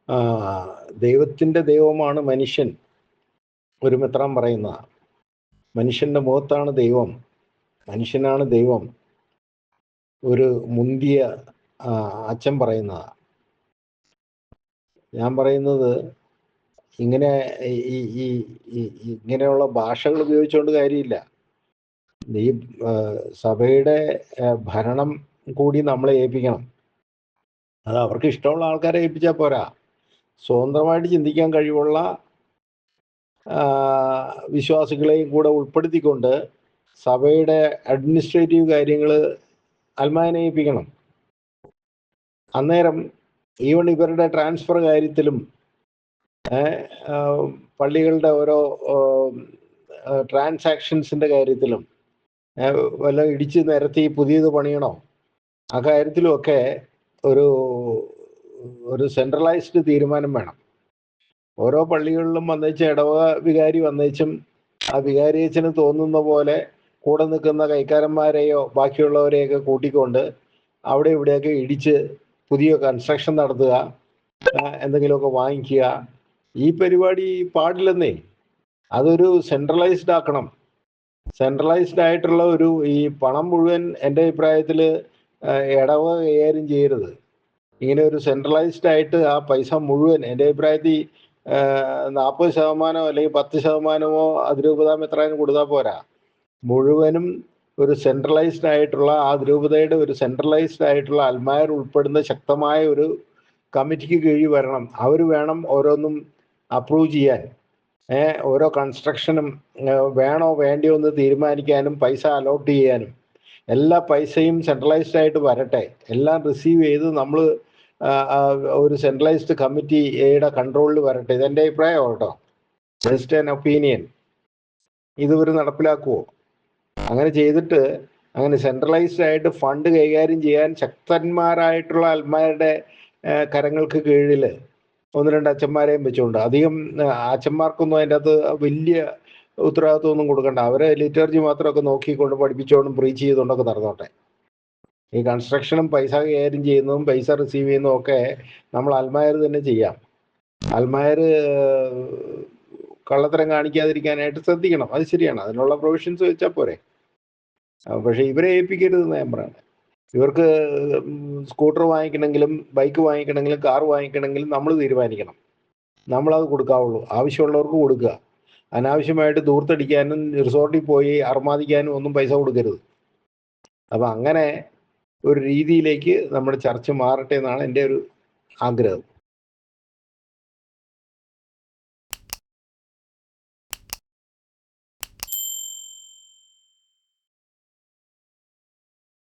ആ, ദൈവത്തിൻ്റെ ദൈവമാണ് മനുഷ്യൻ. ഒരു മിത്രം പറയുന്നതാണ്. മനുഷ്യൻ്റെ മുഖത്താണ് ദൈവം, മനുഷ്യനാണ് ദൈവം. ഒരു മുന്തിയ അച്ഛൻ പറയുന്നതാണ്. ഞാൻ പറയുന്നത് ഇങ്ങനെ ഈ ഈ ഈ- ഇങ്ങനെയുള്ള ഭാഷകൾ ഉപയോഗിച്ചുകൊണ്ട് കാര്യമില്ല. ഈ സഭയുടെ ഭരണം കൂടി നമ്മളെ ഏൽപ്പിക്കണം. അത് അവർക്ക് ഇഷ്ടമുള്ള ആൾക്കാരെ ഏൽപ്പിച്ചാൽ പോരാ. സ്വതന്ത്രമായിട്ട് ചിന്തിക്കാൻ കഴിവുള്ള വിശ്വാസികളെയും കൂടെ ഉൾപ്പെടുത്തിക്കൊണ്ട് സഭയുടെ അഡ്മിനിസ്ട്രേറ്റീവ് കാര്യങ്ങൾ അൽമായനെ ഏൽപ്പിക്കണം. അന്നേരം ഈവൺ ഇവരുടെ ട്രാൻസ്ഫർ കാര്യത്തിലും പള്ളികളുടെ ഓരോ ട്രാൻസാക്ഷൻസിൻ്റെ കാര്യത്തിലും വല്ല ഇടിച്ച് നിരത്തി പുതിയത് പണിയണോ, ആ കാര്യത്തിലുമൊക്കെ ഒരു ഒരു സെൻട്രലൈസ്ഡ് തീരുമാനം വേണം. ഓരോ പള്ളികളിലും വന്നേച്ച് ഇടവക വികാരി വന്നേച്ചും ആ വികാരിയച്ഛന് തോന്നുന്ന പോലെ കൂടെ നിൽക്കുന്ന കൈക്കാരന്മാരെയോ ബാക്കിയുള്ളവരെയൊക്കെ കൂട്ടിക്കൊണ്ട് അവിടെ ഇവിടെയൊക്കെ ഇടിച്ച് പുതിയ കൺസ്ട്രക്ഷൻ നടത്തുക, എന്തെങ്കിലുമൊക്കെ വാങ്ങിക്കുക. ഈ പരിപാടി പാടില്ലെന്നേ. അതൊരു സെൻട്രലൈസ്ഡ് ആക്കണം. സെൻട്രലൈസ്ഡ് ആയിട്ടുള്ള ഒരു ഈ പണം മുഴുവൻ എൻ്റെ അഭിപ്രായത്തിൽ ഇടവക കൈകാര്യം ചെയ്യരുത്. ഇങ്ങനെ ഒരു സെൻട്രലൈസ്ഡ് ആയിട്ട് ആ പൈസ മുഴുവൻ എൻ്റെ അഭിപ്രായത്തിൽ 40% അല്ലെങ്കിൽ 10% അതിരൂപതാമെത്രാന് കൊടുത്താൽ പോരാ. മുഴുവനും ഒരു സെൻട്രലൈസ്ഡ് ആയിട്ടുള്ള ആ അതിരൂപതയുടെ ഒരു സെൻട്രലൈസ്ഡ് ആയിട്ടുള്ള അൽമായർ ഉൾപ്പെടുന്ന ശക്തമായ ഒരു കമ്മിറ്റിക്ക് കീഴിൽ വരണം. അവർ വേണം ഓരോന്നും അപ്രൂവ് ചെയ്യാൻ. ഓരോ കൺസ്ട്രക്ഷനും വേണോ വേണ്ടിയോ എന്ന് തീരുമാനിക്കാനും പൈസ അലോട്ട് ചെയ്യാനും. എല്ലാ പൈസയും സെൻട്രലൈസ്ഡ് ആയിട്ട് വരട്ടെ. എല്ലാം റിസീവ് ചെയ്ത് നമ്മൾ ഒരു സെൻട്രലൈസ്ഡ് കമ്മിറ്റിയുടെ കൺട്രോളിൽ വരട്ടെ. ഇതെൻ്റെ അഭിപ്രായം കേട്ടോ, ജസ്റ്റ് ആൻ ഒപ്പീനിയൻ. ഇതുവരെ നടപ്പിലാക്കുമോ? അങ്ങനെ ചെയ്തിട്ട് അങ്ങനെ സെൻട്രലൈസ്ഡ് ആയിട്ട് ഫണ്ട് കൈകാര്യം ചെയ്യാൻ ശക്തന്മാരായിട്ടുള്ള അൽമാരുടെ കരങ്ങൾക്ക് കീഴിൽ 1-2 അച്ഛന്മാരെയും വെച്ചുകൊണ്ട്, അധികം അച്ഛന്മാർക്കൊന്നും അതിൻ്റെ അകത്ത് വലിയ ഉത്തരവാദിത്വമൊന്നും കൊടുക്കണ്ട. അവരെ ലിറ്റർജി മാത്രമൊക്കെ നോക്കിക്കൊണ്ട് പഠിപ്പിച്ചുകൊണ്ടും പ്രീച്ച് ചെയ്തുകൊണ്ടൊക്കെ നടന്നോട്ടെ. ഈ കൺസ്ട്രക്ഷനും പൈസ കൈകാര്യം ചെയ്യുന്നതും പൈസ റിസീവ് ചെയ്യുന്നതും ഒക്കെ നമ്മൾ അൽമായർ തന്നെ ചെയ്യാം. അൽമായർ കള്ളത്തരം കാണിക്കാതിരിക്കാനായിട്ട് ശ്രദ്ധിക്കണം. അത് ശരിയാണ്, അതിനുള്ള പ്രൊവിഷൻസ് വെച്ചാൽ പോരെ. പക്ഷെ ഇവരെ ഏൽപ്പിക്കരുതെന്ന് ഞാൻ പറയുന്നത്. ഇവർക്ക് സ്കൂട്ടർ വാങ്ങിക്കണമെങ്കിലും ബൈക്ക് വാങ്ങിക്കണമെങ്കിലും കാർ വാങ്ങിക്കണമെങ്കിലും നമ്മൾ തീരുമാനിക്കണം. നമ്മളത് കൊടുക്കാവുള്ളൂ. ആവശ്യമുള്ളവർക്ക് കൊടുക്കുക. അനാവശ്യമായിട്ട് ദൂർത്തടിക്കാനും റിസോർട്ടിൽ പോയി അർമാദിക്കാനും ഒന്നും പൈസ കൊടുക്കരുത്. അപ്പം അങ്ങനെ ഒരു രീതിയിലേക്ക് നമ്മുടെ ചർച്ച മാറട്ടെ എന്നാണ് എൻ്റെ ഒരു ആഗ്രഹം.